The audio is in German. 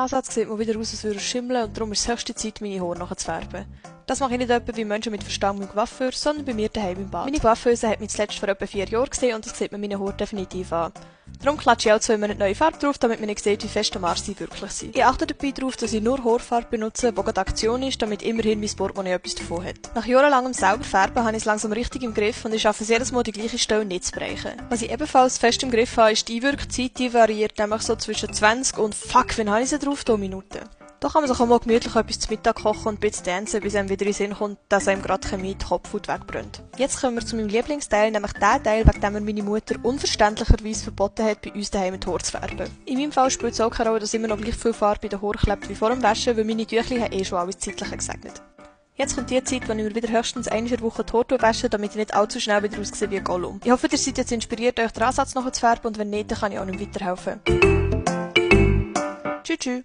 Ansatz sieht man wieder aus, als würde er schimmeln und darum ist es höchste Zeit, meine Haare nachzufärben. Das mache ich nicht etwa wie Menschen mit Verstand und Coiffeur, sondern bei mir daheim im Bad. Meine Coiffeuse hat mich zuletzt vor etwa 4 Jahren gesehen und das sieht man meinen Haaren definitiv an. Darum klatsche ich auch 2 Monate neue Farbe drauf, damit man nicht sieht, wie fest am Arsch sie wirklich sind. Ich achte dabei darauf, dass ich nur Haarfarbe benutze, die gerade Aktion ist, damit immerhin mein Portemonnaie etwas davon hat. Nach jahrelangem selber Färben habe ich es langsam richtig im Griff und ich schaffe es jedes Mal, die gleiche Stelle nicht zu brechen. Was ich ebenfalls fest im Griff habe, ist die Einwirkzeit, die variiert nämlich so zwischen 20 und fuck, wann habe ich sie drauf? Da Minuten. Da kann man sich auch mal gemütlich etwas zu Mittag kochen und ein bisschen tanzen, bis einem wieder in den Sinn kommt, dass einem gerade Chemie die Kopfhaut wegbrennt. Jetzt kommen wir zu meinem Lieblingsteil, nämlich der Teil, wegen dem mir meine Mutter unverständlicherweise verboten hat, bei uns daheim die Haare zu färben. In meinem Fall spielt es auch keine Rolle, dass immer noch gleich viel Farbe bei den Haaren klebt wie vor dem Waschen, weil meine Tüchli haben schon alles Zeitliche gesegnet. Jetzt kommt die Zeit, wo ich mir wieder höchstens einmal in der Woche die Haare wasche, damit ich nicht allzu schnell wieder aussehe wie ein Gollum. Ich hoffe, ihr seid jetzt inspiriert, euch den Ansatz nachzufärben und wenn nicht, dann kann ich auch nicht weiterhelfen. Tschüss.